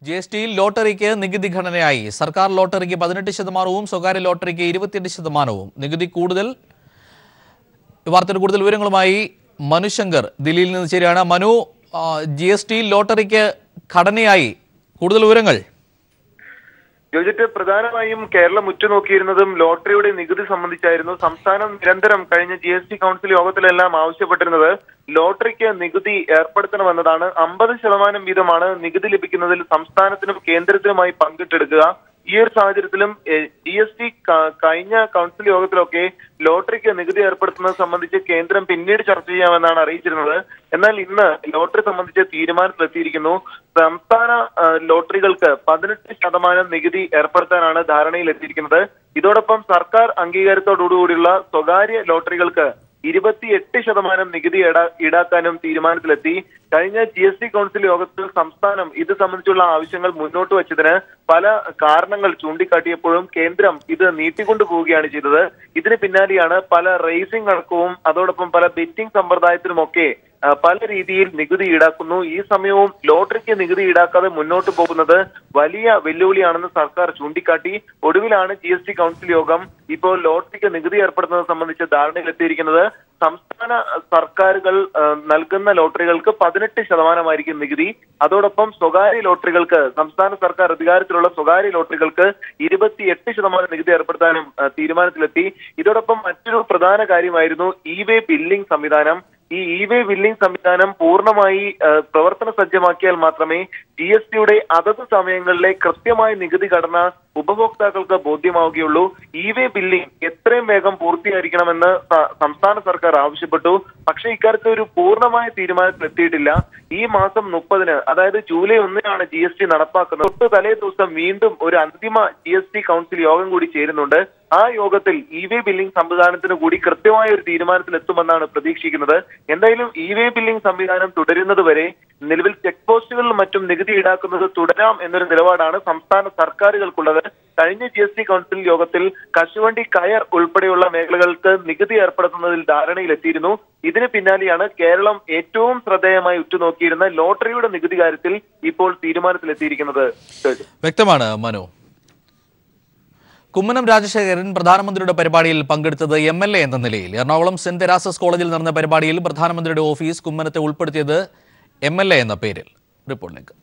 GSTയിൽ ലോട്ടറിക്ക് നികുതി ഘടനയായി. സർക്കാർ ലോട്ടറിക്ക് 18%, സ്വകാര്യ ലോട്ടറിക്ക് 28%. നികുതി കൂടുതൽ. വാർത്തയുടെ കൂടുതൽ വിവരങ്ങളുമായി മനുശങ്കർ ദില്ലിയിൽ നിന്ന് ചേരുകയാണ്. മനു, GSTയിൽ ലോട്ടറിക്ക് ഘടനയായി, കൂടുതൽ വിവരങ്ങൾ. ജോജിറ്റ്, പ്രധാനമായും കേരളം ഉറ്റുനോക്കിയിരുന്നതും ലോട്ടറിയുടെ നികുതി സംബന്ധിച്ചായിരുന്നു. സംസ്ഥാനം നിരന്തരം കഴിഞ്ഞ GST കൗൺസിൽ യോഗത്തിലെല്ലാം ആവശ്യപ്പെട്ടിരുന്നത് ലോട്ടറിക്ക് നികുതി ഏർപ്പെടുത്തണമെന്നതാണ്. 50% വീതമാണ് നികുതി ലഭിക്കുന്നതിൽ സംസ്ഥാനത്തിനും കേന്ദ്രത്തിനുമായി പങ്കിട്ടെടുക്കുക. ഈ ഒരു സാഹചര്യത്തിലും GST കഴിഞ്ഞ കൗൺസിൽ യോഗത്തിലൊക്കെ ലോട്ടറിക്ക് നികുതി ഏർപ്പെടുത്തുന്നത് സംബന്ധിച്ച് കേന്ദ്രം പിന്നീട് ചർച്ച ചെയ്യാമെന്നാണ് അറിയിച്ചിരുന്നത്. എന്നാൽ ഇന്ന് ലോട്ടറി സംബന്ധിച്ച് തീരുമാനത്തിലെത്തിയിരിക്കുന്നു. സംസ്ഥാന ലോട്ടറികൾക്ക് 18% നികുതി ഏർപ്പെടുത്താനാണ് ധാരണയിലെത്തിയിരിക്കുന്നത്. ഇതോടൊപ്പം സർക്കാർ അംഗീകാരത്തോടുകൂടിയുള്ള സ്വകാര്യ ലോട്ടറികൾക്ക് 28% നികുതി ഈടാക്കാനും തീരുമാനത്തിലെത്തി. കഴിഞ്ഞ GST കൗൺസിൽ യോഗത്തിൽ സംസ്ഥാനം ഇത് സംബന്ധിച്ചുള്ള ആവശ്യങ്ങൾ മുന്നോട്ട് വച്ചതിന് പല കാരണങ്ങൾ ചൂണ്ടിക്കാട്ടിയപ്പോഴും കേന്ദ്രം ഇത് നീട്ടിക്കൊണ്ടു പോവുകയാണ് ചെയ്തത്. ഇതിന് പിന്നാലെയാണ് പല റേസിംഗ് അടക്കവും അതോടൊപ്പം പല ബെറ്റിംഗ് സമ്പ്രദായത്തിനുമൊക്കെ പല രീതിയിൽ നികുതി ഈടാക്കുന്നു. ഈ സമയവും ലോട്ടറിക്ക് നികുതി ഈടാക്കാതെ മുന്നോട്ട് പോകുന്നത് വലിയ വെല്ലുവിളിയാണെന്ന് സർക്കാർ ചൂണ്ടിക്കാട്ടി. ഒടുവിലാണ് GST കൗൺസിൽ യോഗം ഇപ്പോൾ ലോട്ടറിക്ക് നികുതി ഏർപ്പെടുത്തുന്നത് സംബന്ധിച്ച് ധാരണയിലെത്തിയിരിക്കുന്നത്. സംസ്ഥാന സർക്കാരുകൾ നൽകുന്ന ലോട്ടറികൾക്ക് 18% നികുതി. അതോടൊപ്പം സ്വകാര്യ ലോട്ടറികൾക്ക്, സംസ്ഥാന സർക്കാർ അധികാരത്തിലുള്ള സ്വകാര്യ ലോട്ടറികൾക്ക് 28% നികുതി ഏർപ്പെടുത്താനും തീരുമാനത്തിലെത്തി. ഇതോടൊപ്പം മറ്റൊരു പ്രധാന കാര്യമായിരുന്നു ഇ-വേ ബില്ലിംഗ് സംവിധാനം. ഈ ഇ-വേ ബില്ലിംഗ് സംവിധാനം പൂർണ്ണമായി പ്രവർത്തന സജ്ജമാക്കിയാൽ മാത്രമേ GSTയുടെ അതത് സമയങ്ങളിലെ കൃത്യമായ നികുതി ഘടന ഉപഭോക്താക്കൾക്ക് ബോധ്യമാവുകയുള്ളൂ. ഇ-വേ ബില്ലിംഗ് എത്രയും വേഗം പൂർത്തീകരിക്കണമെന്ന് സംസ്ഥാന സർക്കാർ ആവശ്യപ്പെട്ടു. പക്ഷേ ഇക്കാര്യത്തിൽ ഒരു പൂർണ്ണമായ തീരുമാനത്തിലെത്തിയിട്ടില്ല. ഈ മാസം 30-ന്, അതായത് ജൂലൈ 1-നാണ് GST നടപ്പാക്കുന്നത്. തൊട്ട് തലേ ദിവസം വീണ്ടും ഒരു അന്തിമ GST കൗൺസിൽ യോഗം കൂടി ചേരുന്നുണ്ട്. ആ യോഗത്തിൽ ഇ-വേ ബില്ലിംഗ് സംവിധാനത്തിന് കൂടി കൃത്യമായ ഒരു തീരുമാനത്തിലെത്തുമെന്നാണ് പ്രതീക്ഷിക്കുന്നത്. എന്തായാലും ഇ-വേ ബില്ലിംഗ് സംവിധാനം തുടരുന്നത് വരെ നിലവിൽ ചെക്ക് പോസ്റ്റുകളിലും മറ്റും നികുതി ഈടാക്കുന്നത് തുടരാം എന്നൊരു നിലപാടാണ് സംസ്ഥാന സർക്കാരുകൾക്കുള്ളത്. കഴിഞ്ഞ GST കൗൺസിൽ യോഗത്തിൽ കശുവണ്ടി, കയർ ഉൾപ്പെടെയുള്ള മേഖലകൾക്ക് നികുതി ഏർപ്പെടുത്തുന്നതിൽ ധാരണയിലെത്തിയിരുന്നു. ഇതിന് പിന്നാലെയാണ് കേരളം ഏറ്റവും ശ്രദ്ധേയമായി ഉറ്റുനോക്കിയിരുന്ന ലോട്ടറിയുടെ നികുതി കാര്യത്തിൽ ഇപ്പോൾ തീരുമാനത്തിലെത്തിയിരിക്കുന്നത്. വ്യക്തമാണ് മനു. കുമ്മനം രാജശേഖരൻ പ്രധാനമന്ത്രിയുടെ പരിപാടിയിൽ പങ്കെടുത്തത് MLA എന്ന നിലയിൽ. എറണാകുളം സെന്റ് തെരാസസ് കോളേജിൽ നടന്ന പരിപാടിയിൽ പ്രധാനമന്ത്രിയുടെ ഓഫീസ് കുമ്മനത്തെ ഉൾപ്പെടുത്തിയത് MLA എന്ന പേരിൽ. റിപ്പോർട്ടിലേക്ക്.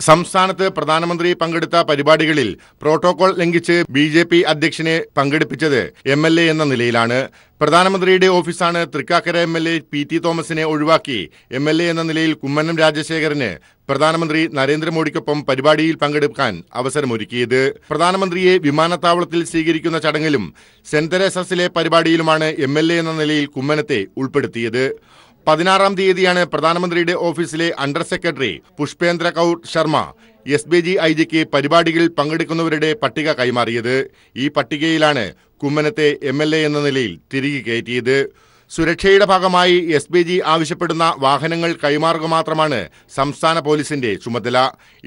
സംസ്ഥാനത്ത് പ്രധാനമന്ത്രി പങ്കെടുത്ത പരിപാടികളിൽ പ്രോട്ടോകോൾ ലംഘിച്ച് BJP അധ്യക്ഷനെ പങ്കെടുപ്പിച്ചത് MLA എന്ന നിലയിലാണ്. പ്രധാനമന്ത്രിയുടെ ഓഫീസാണ് തൃക്കാക്കര MLA PT തോമസിനെ ഒഴിവാക്കി MLA എന്ന നിലയിൽ കുമ്മനം രാജശേഖരന് പ്രധാനമന്ത്രി നരേന്ദ്രമോദിക്കൊപ്പം പരിപാടിയിൽ പങ്കെടുക്കാൻ അവസരമൊരുക്കിയത്. പ്രധാനമന്ത്രിയെ വിമാനത്താവളത്തിൽ സ്വീകരിക്കുന്ന ചടങ്ങിലും സെന്റ് തെരേസസിലെ പരിപാടിയിലുമാണ് MLA എന്ന നിലയിൽ കുമ്മനത്തെ ഉൾപ്പെടുത്തിയത്. 16-ാം തീയതിയാണ് പ്രധാനമന്ത്രിയുടെ ഓഫീസിലെ under secretary Pushpendra Kaur Sharma SBG IG പരിപാടികളിൽ പങ്കെടുക്കുന്നവരുടെ പട്ടിക കൈമാറിയത്. ഈ പട്ടികയിലാണ് കുമ്മനത്തെ MLA എന്ന നിലയിൽ തിരികെ കയറ്റിയത്. സുരക്ഷയുടെ ഭാഗമായി SBG ആവശ്യപ്പെടുന്ന വാഹനങ്ങൾ കൈമാറുക മാത്രമാണ് സംസ്ഥാന പോലീസിന്റെ ചുമതല.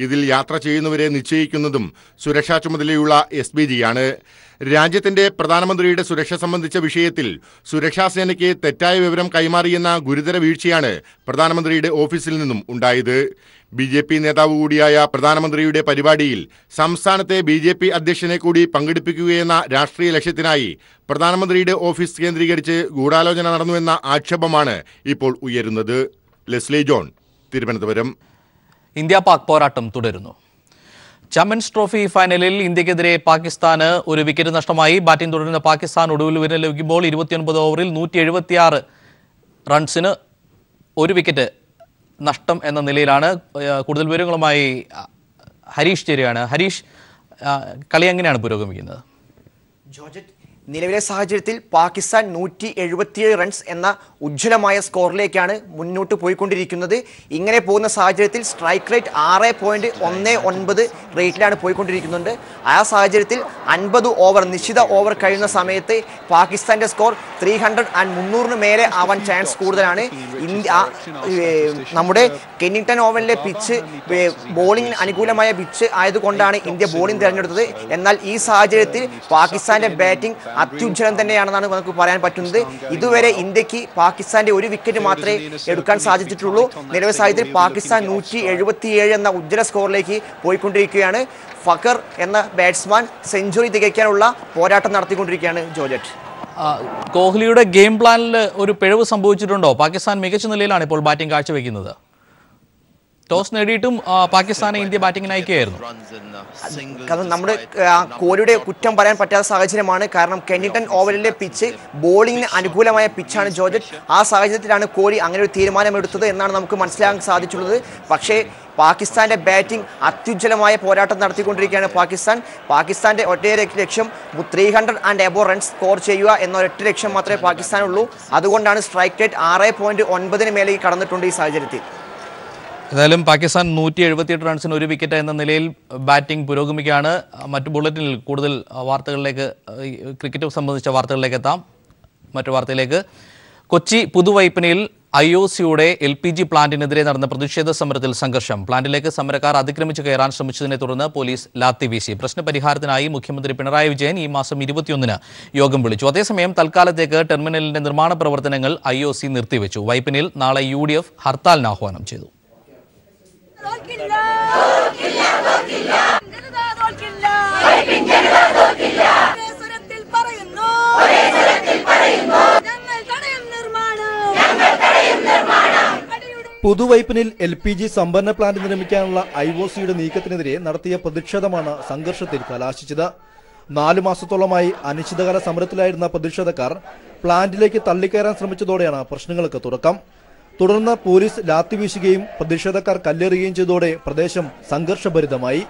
ഇതിൽ യാത്ര ചെയ്യുന്നവരെ നിശ്ചയിക്കുന്നതും സുരക്ഷാ ചുമതലയുള്ള SBGയാണ്. രാജ്യത്തിന്റെ പ്രധാനമന്ത്രിയുടെ സുരക്ഷ സംബന്ധിച്ച വിഷയത്തിൽ സുരക്ഷാ സേനയ്ക്ക് തെറ്റായ വിവരം കൈമാറിയെന്ന ഗുരുതര വീഴ്ചയാണ് പ്രധാനമന്ത്രിയുടെ ഓഫീസിൽ നിന്നും ഉണ്ടായത്. BJP നേതാവ് കൂടിയായ പ്രധാനമന്ത്രിയുടെ പരിപാടിയിൽ സംസ്ഥാനത്തെ BJP അധ്യക്ഷനെ കൂടി പങ്കെടുപ്പിക്കുകയെന്ന രാഷ്ട്രീയ ലക്ഷ്യത്തിനായി പ്രധാനമന്ത്രിയുടെ ഓഫീസ് കേന്ദ്രീകരിച്ച് ഗൂഢാലോചന നടന്നുവെന്ന ആക്ഷേപമാണ് ഇപ്പോൾ ഉയരുന്നത്. Leslie John, Thiruvananthapuram. India Pak പോരാട്ടം തുടരുന്നു. ചാമ്പ്യൻസ് ട്രോഫി ഫൈനലിൽ ഇന്ത്യക്കെതിരെ പാകിസ്ഥാന് ഒരു വിക്കറ്റ് നഷ്ടമായി. ബാറ്റിംഗ് തുടരുന്ന പാകിസ്ഥാൻ ഒടുവിൽ വിരൽ ലഭിക്കുമ്പോൾ 29 ഓവറിൽ 176 റൺസിന് ഒരു വിക്കറ്റ് നഷ്ടം എന്ന നിലയിലാണ്. കൂടുതൽ വിവരങ്ങളുമായി ഹരീഷ് ചേരുകയാണ്. ഹരീഷ്, കളി എങ്ങനെയാണ് പുരോഗമിക്കുന്നത്? ജോർജറ്റ്, നിലവിലെ സാഹചര്യത്തിൽ പാകിസ്ഥാൻ 177 റൺസ് എന്ന ഉജ്ജ്വലമായ സ്കോറിലേക്കാണ് മുന്നോട്ട് പോയിക്കൊണ്ടിരിക്കുന്നത്. ഇങ്ങനെ പോകുന്ന സാഹചര്യത്തിൽ സ്ട്രൈക്ക് റേറ്റ് 6.19 റേറ്റിലാണ് പോയിക്കൊണ്ടിരിക്കുന്നുണ്ട്. ആ സാഹചര്യത്തിൽ 50 ഓവർ, നിശ്ചിത ഓവർ കഴിയുന്ന സമയത്ത് പാകിസ്ഥാന്റെ സ്കോർ 300 and 300-ന് മേലെ ആവാൻ ചാൻസ് കൂടുതലാണ്. നമ്മുടെ കെന്നിങ്ടൺ ഓവലിലെ പിച്ച് ബോളിംഗിന് അനുകൂലമായ പിച്ച് ആയതുകൊണ്ടാണ് ഇന്ത്യ ബോളിംഗ് തിരഞ്ഞെടുത്തത്. എന്നാൽ ഈ സാഹചര്യത്തിൽ പാകിസ്ഥാന്റെ ബാറ്റിംഗ് അത്യുജ്വലം തന്നെയാണെന്നാണ് നമുക്ക് പറയാൻ പറ്റുന്നത്. ഇതുവരെ ഇന്ത്യക്ക് പാകിസ്ഥാന്റെ ഒരു വിക്കറ്റ് മാത്രമേ എടുക്കാൻ സാധിച്ചിട്ടുള്ളൂ. നിലവിലെ സാഹചര്യത്തിൽ പാകിസ്ഥാൻ 177 എന്ന ഉജ്ജ്വല സ്കോറിലേക്ക് പോയിക്കൊണ്ടിരിക്കുകയാണ്. ഫഖർ എന്ന ബാറ്റ്സ്മാൻ സെഞ്ചുറി തികയ്ക്കാനുള്ള പോരാട്ടം നടത്തിക്കൊണ്ടിരിക്കുകയാണ്. ജോർജറ്റ്, കോഹ്ലിയുടെ ഗെയിം പ്ലാനിൽ ഒരു പിഴവ് സംഭവിച്ചിട്ടുണ്ടോ? പാകിസ്ഥാൻ മികച്ച നിലയിലാണ് ഇപ്പോൾ ബാറ്റിംഗ് കാഴ്ചവെക്കുന്നത്. ടോസ് നേടിയിട്ടും പാകിസ്ഥാനെ ഇന്ത്യ ബാറ്റിംഗിന് അയക്കുകയായിരുന്നു. കാരണം നമ്മുടെ കോഹ്ലിയുടെ കുറ്റം പറയാൻ പറ്റാത്ത സാഹചര്യമാണ്. കാരണം കെന്നിംഗ്ടൺ ഓവലിലെ പിച്ച് ബോളിംഗിന് അനുകൂലമായ പിച്ചാണ് ജോർജറ്റ്. ആ സാഹചര്യത്തിലാണ് കോഹ്ലി അങ്ങനെ ഒരു തീരുമാനമെടുത്തത് എന്നാണ് നമുക്ക് മനസ്സിലാക്കാൻ സാധിച്ചുള്ളത്. പക്ഷേ പാകിസ്ഥാന്റെ ബാറ്റിംഗ് അത്യുജ്വലമായ പോരാട്ടം നടത്തിക്കൊണ്ടിരിക്കുകയാണ്. പാകിസ്ഥാന്റെ ഒറ്റയൊരു ലക്ഷ്യം 300 ആൻഡ് എബോ റൺസ് സ്കോർ ചെയ്യുക എന്ന ഒരൊറ്റ ലക്ഷ്യം മാത്രമേ പാകിസ്ഥാനുള്ളൂ. അതുകൊണ്ടാണ് സ്ട്രൈക്ക് റേറ്റ് 6.9 മേലേക്ക് കടന്നിട്ടുണ്ട് ഈ സാഹചര്യത്തിൽ. ഏതായാലും പാകിസ്ഥാൻ 178 റൺസിന് ഒരു വിക്കറ്റ് എന്ന നിലയിൽ ബാറ്റിംഗ് പുരോഗമിക്കുകയാണ്. മറ്റു ബുള്ളറ്റിനിൽ കൂടുതൽ വാർത്തകളിലേക്ക്, ക്രിക്കറ്റ് സംബന്ധിച്ച വാർത്തകളിലേക്ക് എത്താം. മറ്റു വാർത്തയിലേക്ക്, കൊച്ചി പുതുവൈപ്പിനിയിൽ IOCയുടെ LPG പ്ലാന്റിനെതിരെ നടന്ന പ്രതിഷേധ സമരത്തിൽ സംഘർഷം. പ്ലാന്റിലേക്ക് സമരക്കാർ അതിക്രമിച്ച് കയറാൻ ശ്രമിച്ചതിനെ തുടർന്ന് പോലീസ് ലാത്തി വീശി. പ്രശ്നപരിഹാരത്തിനായി മുഖ്യമന്ത്രി പിണറായി വിജയൻ ഈ മാസം 21 യോഗം വിളിച്ചു. അതേസമയം തൽക്കാലത്തേക്ക് ടെർമിനലിന്റെ നിർമ്മാണ പ്രവർത്തനങ്ങൾ IOC നിർത്തിവെച്ചു. വൈപ്പിനിൽ നാളെ UDF ഹർത്താലിന് ആഹ്വാനം ചെയ്തു. പുതുവൈപ്പിനിൽ LPG സംഭരണ പ്ലാന്റ് നിർമ്മിക്കാനുള്ള IOCയുടെ നീക്കത്തിനെതിരെ നടത്തിയ പ്രതിഷേധമാണ് സംഘർഷത്തിൽ കലാശിച്ചത്. 4 മാസത്തോളമായി അനിശ്ചിതകാല സമരത്തിലായിരുന്ന പ്രതിഷേധക്കാർ പ്ലാന്റിലേക്ക് തള്ളിക്കയറാൻ ശ്രമിച്ചതോടെയാണ് പ്രശ്നങ്ങൾക്ക് തുടക്കം. തുടർന്ന് പോലീസ് ലാത്തി വീശുകയും പ്രതിഷേധക്കാർ കല്ലെറിയുകയും ചെയ്തതോടെ പ്രദേശം സംഘർഷഭരിതമായി.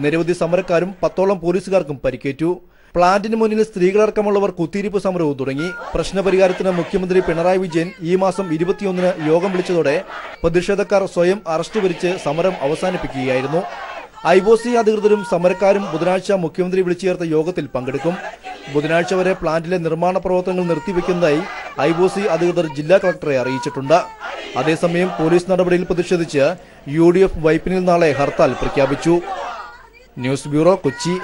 നിരവധി സമരക്കാരും 10ഓളം പോലീസുകാർക്കും പരിക്കേറ്റു. പ്ലാന്റിന് മുന്നിൽ സ്ത്രീകളടക്കമുള്ളവർ കുത്തിയിരിപ്പ് സമരവും തുടങ്ങി. പ്രശ്നപരിഹാരത്തിന് മുഖ്യമന്ത്രി പിണറായി വിജയൻ ഈ മാസം 21 യോഗം വിളിച്ചതോടെ പ്രതിഷേധക്കാർ സ്വയം അറസ്റ്റ് വരിച്ച് സമരം അവസാനിപ്പിക്കുകയായിരുന്നു. IOC അധികൃതരും സമരക്കാരും ബുധനാഴ്ച മുഖ്യമന്ത്രി വിളിച്ചു ചേർത്ത യോഗത്തിൽ പങ്കെടുക്കും. ബുധനാഴ്ച വരെ പ്ലാന്റിലെ നിർമ്മാണ പ്രവർത്തനങ്ങൾ നിർത്തിവെക്കുന്നതായി IOC അധികൃതർ ജില്ലാ കളക്ടറെ അറിയിച്ചിട്ടുണ്ട്. അതേസമയം പോലീസ് നടപടിയിൽ പ്രതിഷേധിച്ച് UDF വൈപ്പിനിൽ നാളെ ഹർത്താൽ പ്രഖ്യാപിച്ചു. News bureau, Kochi.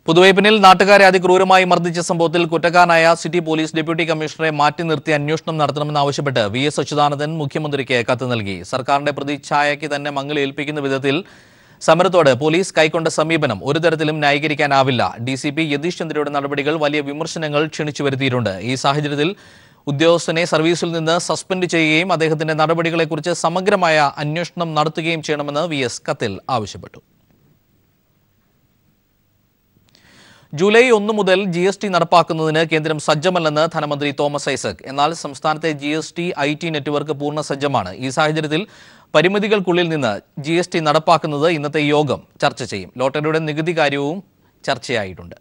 പുതുവൈപ്പിനിൽ നാട്ടുകാരെ അതിക്രൂരമായി മർദ്ദിച്ച സംഭവത്തിൽ കുറ്റക്കാരനായ സിറ്റി പോലീസ് ഡെപ്യൂട്ടി കമ്മീഷണറെ മാറ്റി നിർത്തി അന്വേഷണം നടത്തണമെന്നാവശ്യപ്പെട്ട് VS അച്യുതാനന്ദൻ മുഖ്യമന്ത്രിക്ക് കത്ത് നൽകി. സർക്കാരിന്റെ പ്രതിച്ഛായയ്ക്ക് തന്നെ മങ്ങലേൽപ്പിക്കുന്ന വിധത്തിൽ സമരത്തോട് പോലീസ് കൈക്കൊണ്ട സമീപനം ഒരു തരത്തിലും ന്യായീകരിക്കാനാവില്ല. DCP യതീഷ് ചന്ദ്രയുടെ നടപടികൾ വലിയ വിമർശനങ്ങൾ ക്ഷണിച്ചു വരുത്തിയിട്ടുണ്ട്. ഈ സാഹചര്യത്തിൽ ഉദ്യോഗസ്ഥനെ സർവീസിൽ നിന്ന് സസ്പെൻഡ് ചെയ്യുകയും അദ്ദേഹത്തിന്റെ നടപടികളെക്കുറിച്ച് സമഗ്രമായ അന്വേഷണം നടത്തുകയും ചെയ്യണമെന്ന് VS കത്തിൽ ആവശ്യപ്പെട്ടു. ജൂലൈ 1 മുതൽ GST നടപ്പാക്കുന്നതിന് കേന്ദ്രം സജ്ജമല്ലെന്ന് ധനമന്ത്രി തോമസ് ഐസക്. എന്നാൽ സംസ്ഥാനത്തെ GST IT നെറ്റ്വർക്ക് പൂർണ്ണ സജ്ജമാണ്. ഈ സാഹചര്യത്തിൽ പരിമിതികൾക്കുള്ളിൽ നിന്ന് GST നടപ്പാക്കുന്നത് ഇന്നത്തെ യോഗം ചർച്ച ചെയ്യും. ലോട്ടറിയുടെ നികുതി കാര്യവും ചർച്ചയായിട്ടുണ്ട്.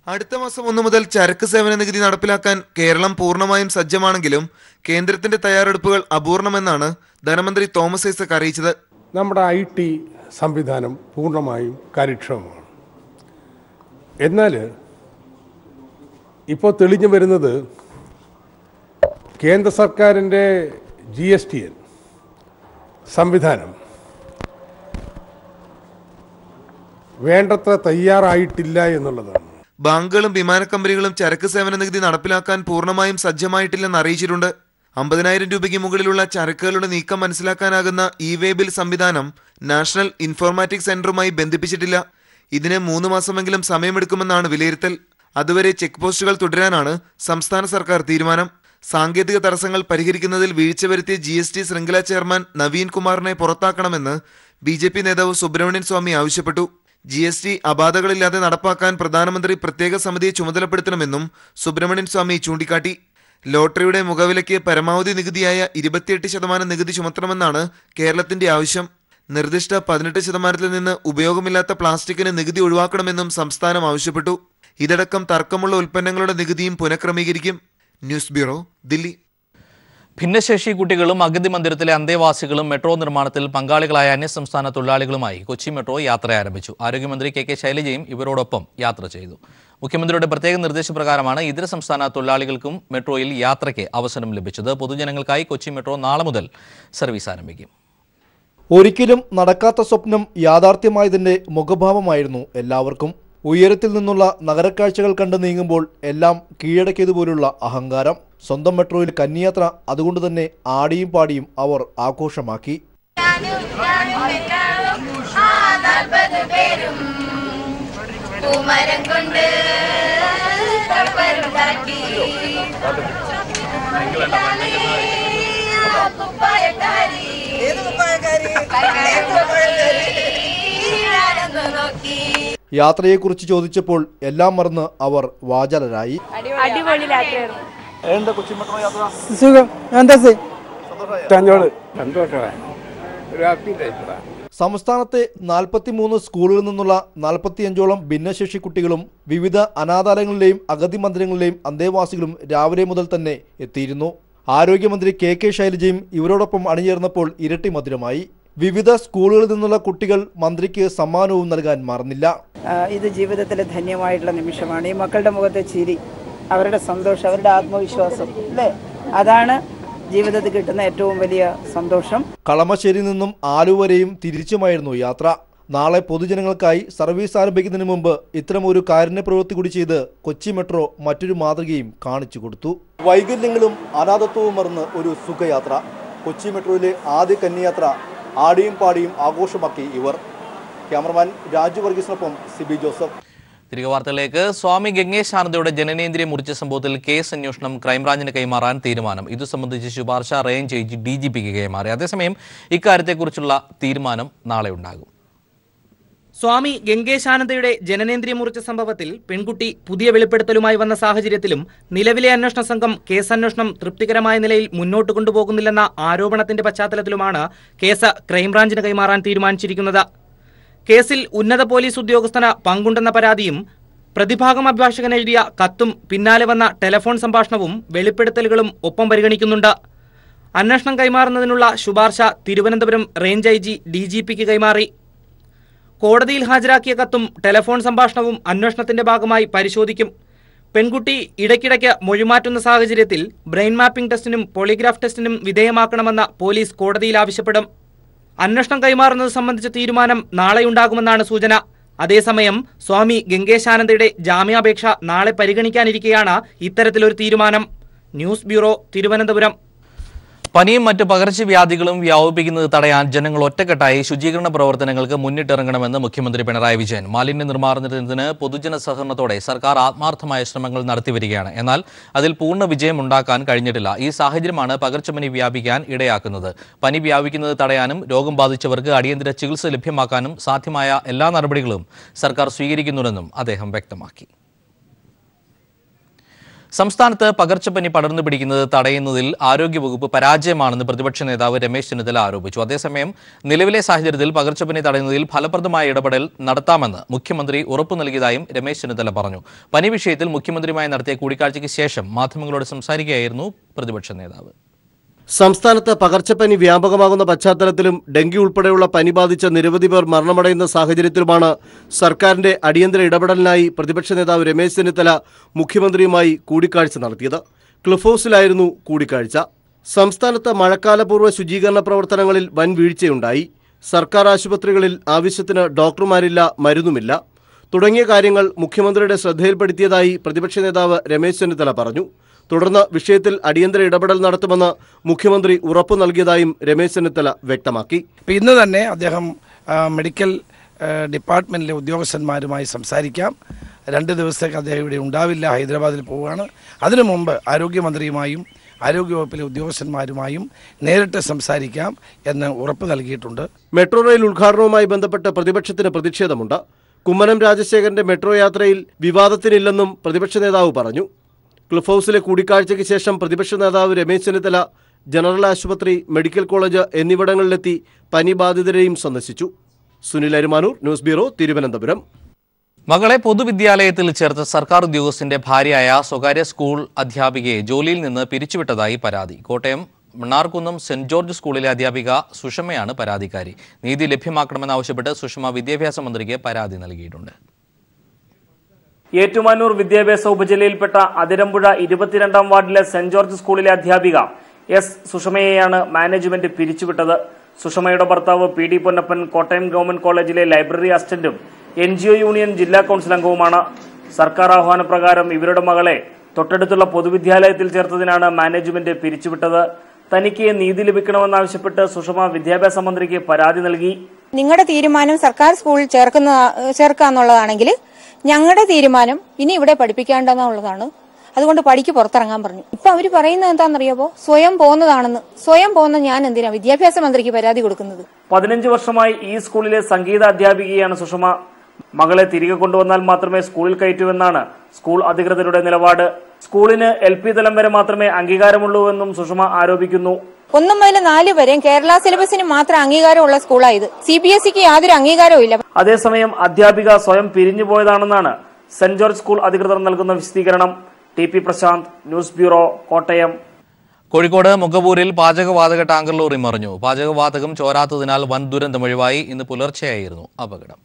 അടുത്ത മാസം 1 മുതൽ ചരക്ക് സേവന നികുതി നടപ്പിലാക്കാൻ കേരളം പൂർണ്ണമായും സജ്ജമാണെങ്കിലും കേന്ദ്രത്തിന്റെ തയ്യാറെടുപ്പുകൾ അപൂർണമെന്നാണ് ധനമന്ത്രി തോമസ് ഐസക് അറിയിച്ചത്. നമ്മുടെ IT സംവിധാനം പൂർണ്ണമായും കാര്യക്ഷമമാണ്. എന്നാൽ ഇപ്പോൾ തെളിഞ്ഞു വരുന്നത് കേന്ദ്ര സർക്കാരിൻ്റെ GSTN സംവിധാനം വേണ്ടത്ര തയ്യാറായിട്ടില്ല എന്നുള്ളതാണ്. ബാങ്കുകളും വിമാന കമ്പനികളും ചരക്ക് സേവന നികുതി നടപ്പിലാക്കാൻ പൂർണ്ണമായും സജ്ജമായിട്ടില്ലെന്ന് അറിയിച്ചിട്ടുണ്ട്. 50,000 രൂപയ്ക്ക് മുകളിലുള്ള ചരക്കുകളുടെ നീക്കം മനസ്സിലാക്കാനാകുന്ന ഇ-വേ ബിൽ സംവിധാനം നാഷണൽ ഇൻഫോർമാറ്റിക് സെന്ററുമായി ബന്ധിപ്പിച്ചിട്ടില്ല. ഇതിന് 3 മാസമെങ്കിലും സമയമെടുക്കുമെന്നാണ് വിലയിരുത്തൽ. അതുവരെ ചെക്ക് പോസ്റ്റുകൾ തുടരാനാണ് സംസ്ഥാന സർക്കാർ തീരുമാനം. സാങ്കേതിക തടസ്സങ്ങൾ പരിഹരിക്കുന്നതിൽ വീഴ്ച വരുത്തിയ GST ശൃംഖല ചെയർമാൻ നവീൻ കുമാറിനെ പുറത്താക്കണമെന്ന് BJP നേതാവ് സുബ്രഹ്മണ്യൻ സ്വാമി ആവശ്യപ്പെട്ടു. GST അബാധകളില്ലാതെ നടപ്പാക്കാൻ പ്രധാനമന്ത്രി പ്രത്യേക സമിതിയെ ചുമതലപ്പെടുത്തണമെന്നും സുബ്രഹ്മണ്യൻ സ്വാമി ചൂണ്ടിക്കാട്ടി. ലോട്ടറിയുടെ മുഖവിലയ്ക്ക് പരമാവധി നികുതിയായ 28% നികുതി ചുമത്തണമെന്നാണ് കേരളത്തിന്റെ ആവശ്യം. നിർദ്ദിഷ്ട 18% നിന്ന് ഉപയോഗമില്ലാത്ത പ്ലാസ്റ്റിക്കിന് നികുതി ഒഴിവാക്കണമെന്നും സംസ്ഥാനം ആവശ്യപ്പെട്ടു. ഇതടക്കം തർക്കമുള്ള ഉൽപ്പന്നങ്ങളുടെ നികുതിയും പുനഃക്രമീകരിക്കും. News bureau, Delhi. ഭിന്നശേഷി കുട്ടികളും അഗതി മന്ദിരത്തിലെ അന്തേവാസികളും മെട്രോ നിർമ്മാണത്തിൽ പങ്കാളികളായ അന്യസംസ്ഥാന തൊഴിലാളികളുമായി കൊച്ചി മെട്രോ യാത്ര ആരംഭിച്ചു. ആരോഗ്യമന്ത്രി KK ശൈലജയും ഇവരോടൊപ്പം യാത്ര ചെയ്തു. മുഖ്യമന്ത്രിയുടെ പ്രത്യേക നിർദ്ദേശപ്രകാരമാണ് ഇതര സംസ്ഥാന തൊഴിലാളികൾക്കും മെട്രോയിൽ യാത്രയ്ക്ക് അവസരം ലഭിച്ചത്. പൊതുജനങ്ങൾക്കായി കൊച്ചി മെട്രോ നാളെ മുതൽ സർവീസ് ആരംഭിക്കും. ഒരിക്കലും നടക്കാത്ത സ്വപ്നം യാഥാർത്ഥ്യമായതിന്റെ മുഖഭാവമായിരുന്നു എല്ലാവർക്കും. ഉയരത്തിൽ നിന്നുള്ള നഗരക്കാഴ്ചകൾ കണ്ട് നീങ്ങുമ്പോൾ എല്ലാം കീഴടക്കിയതുപോലുള്ള അഹങ്കാരം. സ്വന്തം മെട്രോയിൽ കന്നിയാത്ര അതുകൊണ്ട് തന്നെ ആടിയും പാടിയും അവർ ആഘോഷമാക്കി. യാത്രയെക്കുറിച്ച് ചോദിച്ചപ്പോൾ എല്ലാം മറന്ന് അവർ വാചാലരായി. സംസ്ഥാനത്തെ 43 സ്കൂളുകളിൽ നിന്നുള്ള 45ഓളം ഭിന്നശേഷി കുട്ടികളും വിവിധ അനാഥാലയങ്ങളിലെയും അഗതി മന്ദിരങ്ങളിലെയും അന്തേവാസികളും രാവിലെ മുതൽ തന്നെ എത്തിയിരുന്നു. ആരോഗ്യമന്ത്രി കെ ശൈലജയും ഇവരോടൊപ്പം അണിചേർന്നപ്പോൾ ഇരട്ടി മധുരമായി. വിവിധ സ്കൂളുകളിൽ നിന്നുള്ള കുട്ടികൾ മന്ത്രിക്ക് സമ്മാനവും നൽകാൻ മറന്നില്ല. ഇത് ജീവിതത്തിലെ ധന്യമായിട്ടുള്ള നിമിഷമാണ്. ഈ മക്കളുടെ മുഖത്തെ ചിരി, അവരുടെ സന്തോഷം, അവരുടെ ആത്മവിശ്വാസം, അല്ലേ, അതാണ് ജീവിതത്തിൽ കിട്ടുന്ന ഏറ്റവും വലിയ സന്തോഷം. കളമശ്ശേരിയിൽ നിന്നും ആലുവ വരെയും തിരിച്ചുമായിരുന്നു യാത്ര. നാളെ പൊതുജനങ്ങൾക്കായി സർവീസ് ആരംഭിക്കുന്നതിന് മുമ്പ് ഇത്തരമൊരു കാരുണ്യ പ്രവൃത്തി കൂടി ചെയ്ത് കൊച്ചി മെട്രോ മറ്റൊരു മാതൃകയും കാണിച്ചു കൊടുത്തു. വൈകല്യങ്ങളും അനാഥത്വവും മറന്ന് ഒരു സുഖയാത്ര. കൊച്ചി മെട്രോയിലെ ആദ്യ കന്നിയാത്ര ആടിയും പാടിയും ആഘോഷമാക്കി ഇവർ. ക്യാമറമാൻ രാജു വർഗീസിനൊപ്പം സിബി ജോസഫ്. തിരികെ വാർത്തകളിലേക്ക്. സ്വാമി ഗംഗേശാനന്ദയുടെ ജനനേന്ദ്രിയം മുറിച്ച സംഭവത്തിൽ കേസ് അന്വേഷണം ക്രൈംബ്രാഞ്ചിന് കൈമാറാൻ തീരുമാനം. ഇതു സംബന്ധിച്ച് ശുപാർശ റേഞ്ച് DGPക്ക് കൈമാറി. അതേസമയം ഇക്കാര്യത്തെക്കുറിച്ചുള്ള തീരുമാനം നാളെ ഉണ്ടാകും. സ്വാമി ഗംഗേശാനന്ദയുടെ ജനനേന്ദ്രിയം മുറിച്ച സംഭവത്തിൽ പെൺകുട്ടി പുതിയ വെളിപ്പെടുത്തലുമായി വന്ന സാഹചര്യത്തിലും നിലവിലെ അന്വേഷണ സംഘം കേസന്വേഷണം തൃപ്തികരമായ നിലയിൽ മുന്നോട്ട് കൊണ്ടുപോകുന്നില്ലെന്ന ആരോപണത്തിന്റെ പശ്ചാത്തലത്തിലുമാണ് കേസ് ക്രൈംബ്രാഞ്ചിന് കൈമാറാൻ തീരുമാനിച്ചിരിക്കുന്നത്. കേസിൽ ഉന്നത പോലീസ് ഉദ്യോഗസ്ഥന് പങ്കുണ്ടെന്ന പരാതിയും പ്രതിഭാഗം അഭിഭാഷകൻ എഴുതിയ കത്തും പിന്നാലെ വന്ന ടെലിഫോൺ സംഭാഷണവും വെളിപ്പെടുത്തലുകളും ഒപ്പം പരിഗണിക്കുന്നുണ്ട്. അന്വേഷണം കൈമാറുന്നതിനുള്ള ശുപാർശ തിരുവനന്തപുരം റേഞ്ച് IG DGPക്ക് കൈമാറി. കോടതിയിൽ ഹാജരാക്കിയ കത്തും ടെലിഫോൺ സംഭാഷണവും അന്വേഷണത്തിന്റെ ഭാഗമായി പരിശോധിക്കും. പെൺകുട്ടി ഇടയ്ക്കിടയ്ക്ക് മൊഴിമാറ്റുന്ന സാഹചര്യത്തിൽ ബ്രെയിൻ മാപ്പിംഗ് ടെസ്റ്റിനും പോളിഗ്രാഫ് ടെസ്റ്റിനും വിധേയമാക്കണമെന്ന് പോലീസ് കോടതിയിൽ ആവശ്യപ്പെടും. അന്വേഷണം കൈമാറുന്നത് സംബന്ധിച്ച തീരുമാനം നാളെയുണ്ടാകുമെന്നാണ് സൂചന. അതേസമയം സ്വാമി ഗംഗേശാനന്ദയുടെ ജാമ്യാപേക്ഷ നാളെ പരിഗണിക്കാനിരിക്കെയാണ് ഇത്തരത്തിലൊരു തീരുമാനം. News bureau, Thiruvananthapuram. പനിയും മറ്റ് പകർച്ചവ്യാധികളും വ്യാപിപ്പിക്കുന്നത് തടയാൻ ജനങ്ങൾ ഒറ്റക്കെട്ടായി ശുചീകരണ പ്രവർത്തനങ്ങൾക്ക് മുന്നിട്ടിറങ്ങണമെന്ന് മുഖ്യമന്ത്രി പിണറായി വിജയൻ. മാലിന്യ നിർമ്മാർജ്ജനത്തിന് പൊതുജന സഹകരണത്തോടെ സർക്കാർ ആത്മാർത്ഥമായ ശ്രമങ്ങൾ നടത്തിവരികയാണ്. എന്നാൽ അതിൽ പൂർണ്ണ വിജയം ഉണ്ടാക്കാൻ കഴിഞ്ഞിട്ടില്ല. ഈ സാഹചര്യമാണ് പകർച്ചപ്പനി വ്യാപിക്കാൻ ഇടയാക്കുന്നത്. പനി വ്യാപിക്കുന്നത് തടയാനും രോഗം ബാധിച്ചവർക്ക് അടിയന്തര ചികിത്സ ലഭ്യമാക്കാനും സാധ്യമായ എല്ലാ നടപടികളും സർക്കാർ സ്വീകരിക്കുന്നുണ്ടെന്നും അദ്ദേഹം വ്യക്തമാക്കി. സംസ്ഥാനത്ത് പകർച്ചപ്പനി പടർന്നു പിടിക്കുന്നത് തടയുന്നതിൽ ആരോഗ്യവകുപ്പ് പരാജയമാണെന്ന് പ്രതിപക്ഷ നേതാവ് രമേശ് ചെന്നിത്തല ആരോപിച്ചു. അതേസമയം നിലവിലെ സാഹചര്യത്തിൽ പകർച്ചപ്പനി തടയുന്നതിൽ ഫലപ്രദമായ ഇടപെടൽ നടത്താമെന്ന് മുഖ്യമന്ത്രി ഉറപ്പു നൽകിയതായും രമേശ് ചെന്നിത്തല പറഞ്ഞു. പനി വിഷയത്തിൽ മുഖ്യമന്ത്രിയുമായി നടത്തിയ കൂടിക്കാഴ്ചയ്ക്ക് ശേഷം മാധ്യമങ്ങളോട് സംസാരിക്കുകയായിരുന്നു പ്രതിപക്ഷ നേതാവ്. സംസ്ഥാനത്ത് പകർച്ചപ്പനി വ്യാപകമാകുന്ന പശ്ചാത്തലത്തിലും ഡെങ്കി ഉൾപ്പെടെയുള്ള പനി ബാധിച്ച നിരവധി പേർ മരണമടയുന്ന സാഹചര്യത്തിലുമാണ് സർക്കാരിന്റെ അടിയന്തര ഇടപെടലിനായി പ്രതിപക്ഷ നേതാവ് രമേശ് ചെന്നിത്തല മുഖ്യമന്ത്രിയുമായി കൂടിക്കാഴ്ച നടത്തിയത്. ക്ലിഫ് ഹൗസിലായിരുന്നു കൂടിക്കാഴ്ച. സംസ്ഥാനത്ത് മഴക്കാലപൂർവ്വ ശുചീകരണ പ്രവർത്തനങ്ങളിൽ വൻ വീഴ്ചയുണ്ടായി. സർക്കാർ ആശുപത്രികളിൽ ആവശ്യത്തിന് ഡോക്ടർമാരില്ല, മരുന്നുമില്ല തുടങ്ങിയ കാര്യങ്ങൾ മുഖ്യമന്ത്രിയുടെ ശ്രദ്ധയിൽപ്പെടുത്തിയതായി പ്രതിപക്ഷ നേതാവ് രമേശ് ചെന്നിത്തല പറഞ്ഞു. തുടർന്ന് വിഷയത്തിൽ അടിയന്തര ഇടപെടൽ നടത്തുമെന്ന് മുഖ്യമന്ത്രി ഉറപ്പു നൽകിയതായും രമേശ് ചെന്നിത്തല വ്യക്തമാക്കി. ഇന്ന് തന്നെ അദ്ദേഹം മെഡിക്കൽ ഡിപ്പാർട്ട്മെന്റിലെ ഉദ്യോഗസ്ഥന്മാരുമായി സംസാരിക്കാം. 2 ദിവസത്തേക്ക് അദ്ദേഹം ഇവിടെ ഉണ്ടാവില്ല, ഹൈദരാബാദിൽ പോവുകയാണ്. അതിനു മുമ്പ് ആരോഗ്യമന്ത്രിയുമായും ആരോഗ്യവകുപ്പിലെ ഉദ്യോഗസ്ഥന്മാരുമായും നേരിട്ട് സംസാരിക്കാം എന്ന് ഉറപ്പ് നൽകിയിട്ടുണ്ട്. മെട്രോ റെയിൽ ഉദ്ഘാടനവുമായി ബന്ധപ്പെട്ട് പ്രതിപക്ഷത്തിന് പ്രതിഷേധമുണ്ട്. കുമ്മനം രാജശേഖരന്റെ മെട്രോ യാത്രയിൽ വിവാദത്തിനില്ലെന്നും പ്രതിപക്ഷ നേതാവ് പറഞ്ഞു. ക്ലിഫ് ഹൗസിലെ കൂടിക്കാഴ്ചയ്ക്ക് ശേഷം പ്രതിപക്ഷ നേതാവ് രമേശ് ചെന്നിത്തല ജനറൽ ആശുപത്രി, മെഡിക്കൽ കോളേജ് എന്നിവിടങ്ങളിലെത്തി പനി ബാധിതരെയും സന്ദർശിച്ചു. Sunil Arumanoor, news bureau, Thiruvananthapuram. മകളെ പൊതുവിദ്യാലയത്തിൽ ചേർത്ത സർക്കാർ ഉദ്യോഗസ്ഥന്റെ ഭാര്യയായ സ്വകാര്യ സ്കൂൾ അധ്യാപികയെ ജോലിയിൽ നിന്ന് പിരിച്ചുവിട്ടതായി പരാതി. കോട്ടയം മണ്ണാർക്കുന്നം സെന്റ് ജോർജ് സ്കൂളിലെ അധ്യാപിക സുഷമയാണ് പരാതിക്കാരി. നീതി ലഭ്യമാക്കണമെന്നാവശ്യപ്പെട്ട് സുഷമ വിദ്യാഭ്യാസ മന്ത്രിക്ക് പരാതി നൽകിയിട്ടുണ്ട്. ഏറ്റുമാനൂർ വിദ്യാഭ്യാസ ഉപജില്ലയിൽപ്പെട്ട അതിരമ്പുഴ 22-ാം വാർഡിലെ സെന്റ് ജോർജ് സ്കൂളിലെ അധ്യാപിക എസ് സുഷമയെയാണ് മാനേജ്മെന്റ് പിരിച്ചുവിട്ടത്. സുഷമയുടെ ഭർത്താവ് PD പൊന്നപ്പൻ കോട്ടയം ഗവൺമെന്റ് കോളേജിലെ ലൈബ്രറി അസിസ്റ്റന്റും NGO യൂണിയൻ ജില്ലാ കൗൺസിൽ അംഗവുമാണ്. സർക്കാർ ആഹ്വാനപ്രകാരം ഇവരുടെ മകളെ തൊട്ടടുത്തുള്ള പൊതുവിദ്യാലയത്തിൽ ചേർത്തതിനാണ് മാനേജ്മെന്റ് പിരിച്ചുവിട്ടത്. തനിക്ക് നീതി ലഭിക്കണമെന്നാവശ്യപ്പെട്ട് സുഷമ വിദ്യാഭ്യാസ മന്ത്രിക്ക് പരാതി നൽകി. നിങ്ങളുടെ തീരുമാനം സർക്കാർ സ്കൂളിൽ ചേർക്കുക എന്നുള്ളതാണെങ്കിൽ ഞങ്ങളുടെ തീരുമാനം ഇനി ഇവിടെ പഠിപ്പിക്കേണ്ടെന്നുള്ളതാണ്. അതുകൊണ്ട് പടിക്ക് പുറത്തിറങ്ങാൻ പറഞ്ഞു. ഇപ്പൊ അവര് പറയുന്നത് എന്താണെന്നറിയാമോ? സ്വയം പോകുന്നതാണെന്ന്. സ്വയം പോകുന്ന ഞാൻ എന്തിനാ വിദ്യാഭ്യാസ മന്ത്രിക്ക് പരാതി കൊടുക്കുന്നത്? 15 വർഷമായി ഈ സ്കൂളിലെ സംഗീത അധ്യാപികയാണ് സുഷമ. മകളെ തിരികെ കൊണ്ടുവന്നാൽ മാത്രമേ സ്കൂളിൽ കയറ്റൂവെന്നാണ് സ്കൂൾ അധികൃതരുടെ നിലപാട്. സ്കൂളിന് LP തലം വരെ മാത്രമേ അംഗീകാരമുള്ളൂവെന്നും സുഷമ ആരോപിക്കുന്നു. 1 മുതൽ 4 വരെയും കേരള സിലബസിന് മാത്രം അംഗീകാരമുള്ള സ്കൂളായത്. CBSEക്ക് യാതൊരു അംഗീകാരവും ഇല്ല. അതേസമയം അധ്യാപിക സ്വയം പിരിഞ്ഞുപോയതാണെന്നാണ് സെന്റ് ജോർജ് സ്കൂൾ അധികൃതർ നൽകുന്ന വിശദീകരണം. TP Prashanth, news bureau, Kottayam. Kozhikode മുഖപൂരിൽ പാചകവാതക ടാങ്കർ ലോറി മറിഞ്ഞു. പാചകവാതകം ചോരാത്തതിനാൽ വൻ ദുരന്തമൊഴിവായി. ഇന്ന് പുലർച്ചെയായിരുന്നു അപകടം.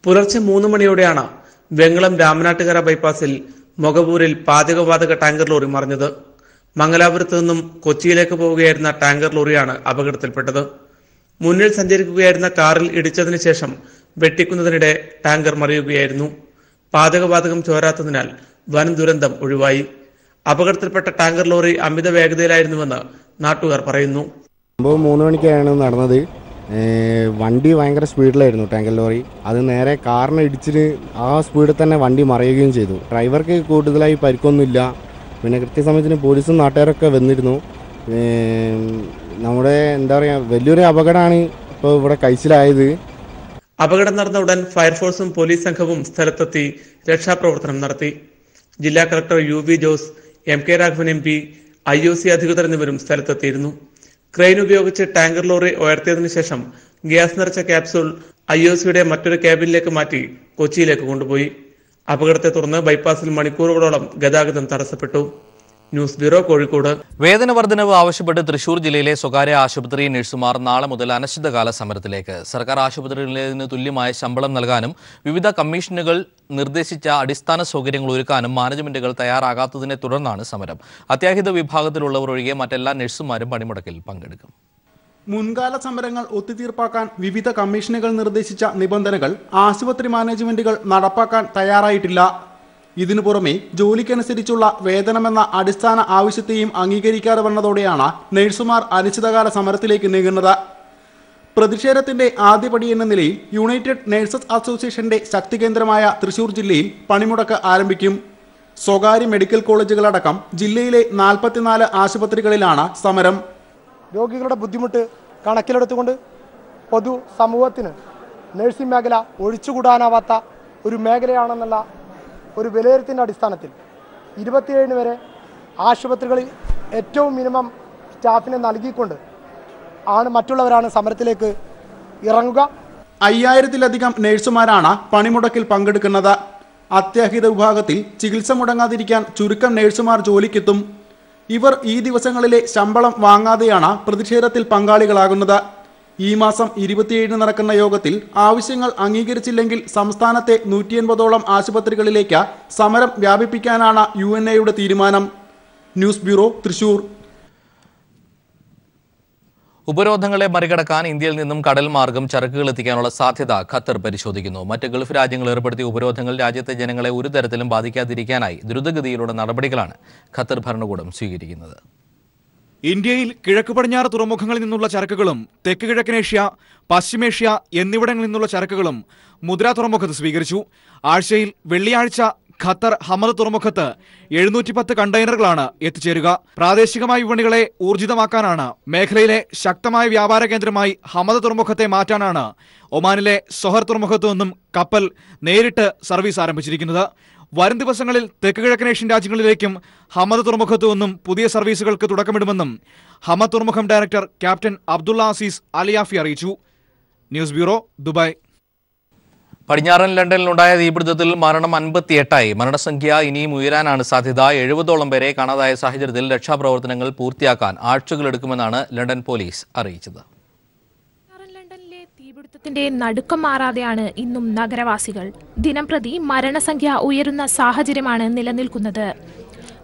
പുലർച്ചെ 3 മണിയോടെയാണ് വെങ്ങളം രാമനാട്ടുകര ബൈപ്പാസിൽ മുഖപൂരിൽ പാചകവാതക ടാങ്കർ ലോറി മറിഞ്ഞത്. മംഗലാപുരത്ത് നിന്നും കൊച്ചിയിലേക്ക് പോവുകയായിരുന്ന ടാങ്കർ ലോറിയാണ് അപകടത്തിൽപ്പെട്ടത്. മുന്നിൽ സഞ്ചരിക്കുകയായിരുന്ന കാറിൽ ഇടിച്ചതിന് ശേഷം വെട്ടിക്കുന്നതിനിടെ ടാങ്കർ മറിയുകയായിരുന്നു. പാചകവാതകം ചോരാത്തതിനാൽ വൻ ദുരന്തം ഒഴിവായി. അപകടത്തിൽപ്പെട്ട ടാങ്കർ ലോറി അമിത വേഗതയിലായിരുന്നുവെന്ന് നാട്ടുകാർ പറയുന്നു. സംഭവം 3 മണിക്കാണ് നടന്നത്. വണ്ടി ഭയങ്കര സ്പീഡിലായിരുന്നു ടാങ്കർ ലോറി. അത് നേരെ കാറിനെ ഇടിച്ചിട്ട് ആ സ്പീഡിൽ തന്നെ വണ്ടി മറിയുകയും ചെയ്തു. ഡ്രൈവർക്ക് കൂടുതലായി പരിക്കൊന്നുമില്ല. പിന്നെ കൃത്യസമയത്തിന് പോലീസും നാട്ടുകാരൊക്കെ വന്നിരുന്നു. നമ്മുടെ എന്താ പറയുക, വലിയൊരു അപകടമാണ് ഇപ്പോൾ ഇവിടെ കഴിച്ചിലായത്. അപകടം നടന്ന ഉടൻ ഫയർഫോഴ്സും പോലീസ് സംഘവും സ്ഥലത്തെത്തി രക്ഷാപ്രവർത്തനം നടത്തി. ജില്ലാ collector UV Jose, MK Raghavan MP, IOC അധികൃതർ എന്നിവരും സ്ഥലത്തെത്തിയിരുന്നു. ക്രെയിൻ ഉപയോഗിച്ച് ടാങ്കർ ലോറി ഉയർത്തിയതിനു ശേഷം ഗ്യാസ് നിറച്ച ക്യാപ്സൂൾ IOCയുടെ മറ്റൊരു ക്യാബിനിലേക്ക് മാറ്റി കൊച്ചിയിലേക്ക് കൊണ്ടുപോയി. അപകടത്തെ തുടർന്ന് ബൈപ്പാസിൽ മണിക്കൂറുകളോളം ഗതാഗതം തടസ്സപ്പെട്ടു. News bureau, Kozhikode. വേതന വർധനവ് ആവശ്യപ്പെട്ട് തൃശൂർ ജില്ലയിലെ സ്വകാര്യ ആശുപത്രി നഴ്സുമാർ നാളെ മുതൽ അനിശ്ചിതകാല സമരത്തിലേക്ക്. സർക്കാർ ആശുപത്രികളിലേതിന് തുല്യമായ ശമ്പളം നൽകാനും വിവിധ കമ്മീഷനുകൾ നിർദ്ദേശിച്ച അടിസ്ഥാന സൗകര്യങ്ങൾ ഒരുക്കാനും മാനേജ്മെന്റുകൾ തയ്യാറാകാത്തതിനെ തുടർന്നാണ് സമരം. അത്യാഹിത വിഭാഗത്തിലുള്ളവർ ഒഴികെ മറ്റെല്ലാ നഴ്സുമാരും പണിമുടക്കിൽ പങ്കെടുക്കും. മുൻകാല സമരങ്ങൾ ഒത്തുതീർപ്പാക്കാൻ വിവിധ കമ്മീഷനുകൾ നിർദ്ദേശിച്ച നിബന്ധനകൾ ആശുപത്രി മാനേജ്മെന്റുകൾ നടപ്പാക്കാൻ തയ്യാറായിട്ടില്ല. ഇതിനു പുറമെ ജോലിക്കനുസരിച്ചുള്ള വേതനമെന്ന അടിസ്ഥാന ആവശ്യത്തെയും അംഗീകരിക്കാതെ വന്നതോടെയാണ് നഴ്സുമാർ അനിശ്ചിതകാല സമരത്തിലേക്ക് നീങ്ങുന്നത്. പ്രതിഷേധത്തിന്റെ ആദ്യപടി എന്ന നിലയിൽ യുണൈറ്റഡ് നഴ്സസ് അസോസിയേഷന്റെ ശക്തി കേന്ദ്രമായ തൃശൂർ ജില്ലയിൽ പണിമുടക്ക് ആരംഭിക്കും. സ്വകാര്യ മെഡിക്കൽ കോളേജുകളടക്കം ജില്ലയിലെ 44 ആശുപത്രികളിലാണ് സമരം. രോഗികളുടെ ബുദ്ധിമുട്ട് കണക്കിലെടുത്തുകൊണ്ട് പൊതു സമൂഹത്തിന് നഴ്സിംഗ് മേഖല ഒഴിച്ചുകൂടാനാവാത്ത ഒരു മേഖലയാണെന്നുള്ള ഒരു വിലയിരുത്തലിൻ്റെ അടിസ്ഥാനത്തിൽ 27 വരെ ആശുപത്രികളിൽ ഏറ്റവും മിനിമം സ്റ്റാഫിനെ നൽകിക്കൊണ്ട് മറ്റുള്ളവരാണ് സമരത്തിലേക്ക് ഇറങ്ങുക. 5000-ലധികം നഴ്സുമാരാണ് പണിമുടക്കിൽ പങ്കെടുക്കുന്നത്. അത്യാഹിത വിഭാഗത്തിൽ ചികിത്സ മുടങ്ങാതിരിക്കാൻ ചുരുക്കം നഴ്സുമാർ ജോലിക്കെത്തും. ഇവർ ഈ ദിവസങ്ങളിലെ ശമ്പളം വാങ്ങാതെയാണ് പ്രതിഷേധത്തിൽ പങ്കാളികളാകുന്നത്. ഈ മാസം 27 നടക്കുന്ന യോഗത്തിൽ ആവശ്യങ്ങൾ അംഗീകരിച്ചില്ലെങ്കിൽ സംസ്ഥാനത്തെ 180ഓളം ആശുപത്രികളിലേക്ക് സമരം വ്യാപിപ്പിക്കാനാണ് UNAയുടെ തീരുമാനം. News bureau, Thrissur. ഉപരോധങ്ങളെ മറികടക്കാൻ ഇന്ത്യയിൽ നിന്നും കടൽ മാർഗം ചരക്കുകൾ എത്തിക്കാനുള്ള സാധ്യത ഖത്തർ പരിശോധിക്കുന്നു. മറ്റ് ഗൾഫ് രാജ്യങ്ങൾ ഏർപ്പെടുത്തിയ ഉപരോധങ്ങൾ രാജ്യത്തെ ജനങ്ങളെ ഒരു തരത്തിലും ബാധിക്കാതിരിക്കാനായി ദ്രുതഗതിയിലുള്ള നടപടികളാണ് ഖത്തർ ഭരണകൂടം സ്വീകരിക്കുന്നത്. ഇന്ത്യയിൽ കിഴക്ക് പടിഞ്ഞാറ് തുറമുഖങ്ങളിൽ നിന്നുള്ള ചരക്കുകളും തെക്ക് കിഴക്കനേഷ്യ, പശ്ചിമേഷ്യ എന്നിവിടങ്ങളിൽ നിന്നുള്ള ചരക്കുകളും മുദ്ര തുറമുഖത്ത് സ്വീകരിച്ചു. ആഴ്ചയിൽ വെള്ളിയാഴ്ച ഖത്തർ ഹമദ് തുറമുഖത്ത് 710 കണ്ടെയ്നറുകളാണ് എത്തിച്ചേരുക. പ്രാദേശികമായ വിപണികളെ ഊർജിതമാക്കാനാണ് മേഖലയിലെ ശക്തമായ വ്യാപാര കേന്ദ്രമായി ഹമദ് തുറമുഖത്തെ മാറ്റാനാണ് ഒമാനിലെ സൊഹർ തുറമുഖത്തു നിന്നും കപ്പൽ നേരിട്ട് സർവീസ് ആരംഭിച്ചിരിക്കുന്നത്. വരും ദിവസങ്ങളിൽ തെക്ക് കിഴക്കനേഷ്യൻ രാജ്യങ്ങളിലേക്കും ഹമദ് തുറമുഖത്തു നിന്നും പുതിയ സർവീസുകൾക്ക് തുടക്കമിടുമെന്നും ഹമദ് തുറമുഖം ഡയറക്ടർ ക്യാപ്റ്റൻ അബ്ദുള്ള അസീസ് അലിയാഫി അറിയിച്ചു. News bureau, Dubai. പടിഞ്ഞാറൻ ലണ്ടനിലുണ്ടായ തീപിടുത്തത്തിൽ മരണം 58ആയി. മരണസംഖ്യ ഇനിയും ഉയരാനാണ് സാധ്യത. 70ഓളം പേരെ കാണാതായ സാഹചര്യത്തിൽ രക്ഷാപ്രവർത്തനങ്ങൾ പൂർത്തിയാക്കാൻ ആഴ്ചകളെടുക്കുമെന്നാണ് ലണ്ടൻ പോലീസ് അറിയിച്ചത്. ലണ്ടനിലെ തീപിടുത്തത്തിന്റെ നടുക്കം മാറാതെയാണ് ഇന്നും നഗരവാസികൾ. ദിനംപ്രതി മരണസംഖ്യ ഉയരുന്ന സാഹചര്യമാണ് നിലനിൽക്കുന്നത്.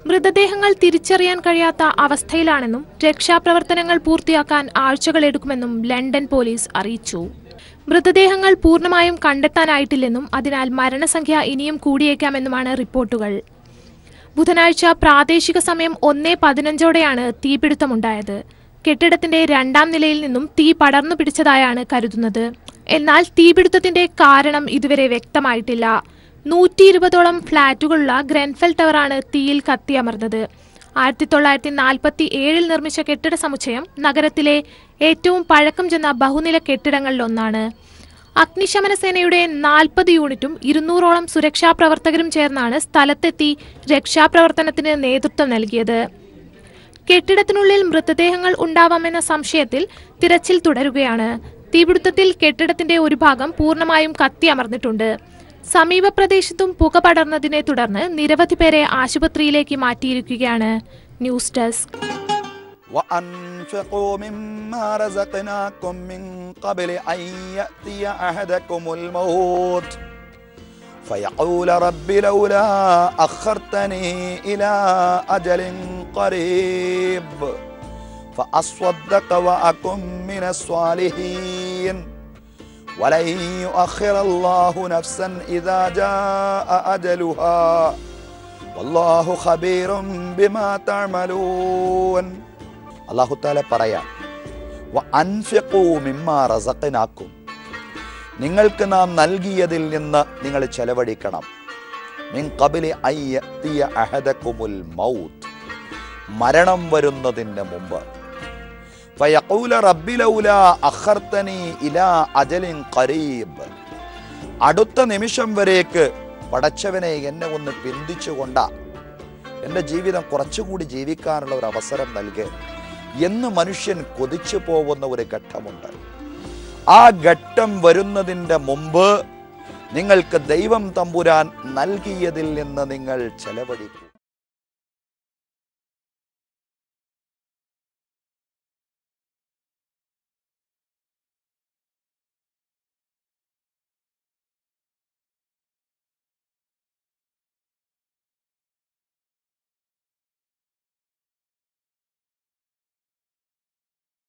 മൃതദേഹങ്ങൾ തിരിച്ചറിയാൻ കഴിയാത്ത അവസ്ഥയിലാണെന്നും രക്ഷാപ്രവർത്തനങ്ങൾ പൂർത്തിയാക്കാൻ ആഴ്ചകളെടുക്കുമെന്നും ലണ്ടൻ പോലീസ് അറിയിച്ചു. മൃതദേഹങ്ങൾ പൂർണ്ണമായും കണ്ടെത്താനായിട്ടില്ലെന്നും അതിനാൽ മരണസംഖ്യ ഇനിയും കൂടിയേക്കാമെന്നുമാണ് റിപ്പോർട്ടുകൾ. ബുധനാഴ്ച പ്രാദേശിക സമയം 1:15 തീപിടുത്തമുണ്ടായത്. കെട്ടിടത്തിന്റെ 2ാം നിലയിൽ നിന്നും തീ പടർന്നു പിടിച്ചതായാണ് കരുതുന്നത്. എന്നാൽ തീപിടുത്തത്തിന്റെ കാരണം ഇതുവരെ വ്യക്തമായിട്ടില്ല. 120ഓളം ഫ്ളാറ്റുകളുള്ള ഗ്രെൻഫെൽ ടവറാണ് തീയിൽ കത്തിയമർന്നത്. 1947 നിർമ്മിച്ച കെട്ടിട സമുച്ചയം നഗരത്തിലെ ഏറ്റവും പഴക്കം ചെന്ന ബഹുനില കെട്ടിടങ്ങളിലൊന്നാണ്. അഗ്നിശമന സേനയുടെ 40 യൂണിറ്റും 200ഓളം സുരക്ഷാ പ്രവർത്തകരും ചേർന്നാണ് സ്ഥലത്തെത്തി രക്ഷാപ്രവർത്തനത്തിന് നേതൃത്വം നൽകിയത്. കെട്ടിടത്തിനുള്ളിൽ മൃതദേഹങ്ങൾ ഉണ്ടാവാമെന്ന സംശയത്തിൽ തിരച്ചിൽ തുടരുകയാണ്. തീപിടുത്തത്തിൽ കെട്ടിടത്തിന്റെ ഒരു ഭാഗം പൂർണ്ണമായും കത്തിയമർന്നിട്ടുണ്ട്. സമീപ പ്രദേശത്തും പുക പടർന്നതിനെ തുടർന്ന് നിരവധി പേരെ ആശുപത്രിയിലേക്ക് മാറ്റിയിരിക്കുകയാണ്. News desk. وأنفقوا مما رزقناكم من قبل أن يأتي أحدكم الموت فيقول رب لولا أخرتني إلى أجل قريب فأصدق وأكن من الصالحين ولن يؤخر الله نفسا إذا جاء أجلها والله خبير بما تعملون. അല്ലാഹു തആല പറയാം, വഅൻഫിഖൂ മിമ്മാ റസഖനാക്കും, നിങ്ങൾക്ക് നാം നൽകിയതിൽ നിന്ന് നിങ്ങൾ ചെലവഴിക്കണം. മിൻ ഖബ്ലി അൻ യഅതിയ അഹദകുമുൽ മൗത്ത്, മരണം വരുന്നതിന് മുമ്പ്. ഫയഖൂല റബ്ബി ലൗലാ അഖർതനി ഇലാ അജലിൻ ഖരീബ്, അടുത്ത നിമിഷം വരേക്ക് പടച്ചവനെ എന്നെ ഒന്ന് പിന്തിച്ചുകൊണ്ട എൻ്റെ ജീവിതം കുറച്ചുകൂടി ജീവിക്കാനുള്ള ഒരു അവസരം നൽകേ എന്ന് മനുഷ്യൻ കൊതിച്ചു പോകുന്ന ഒരു ഘട്ടമുണ്ട്. ആ ഘട്ടം വരുന്നതിൻ്റെ മുമ്പ് നിങ്ങൾക്ക് ദൈവം തമ്പുരാൻ നൽകിയതിൽ നിന്ന് നിങ്ങൾ ചെലവഴിക്കൂ.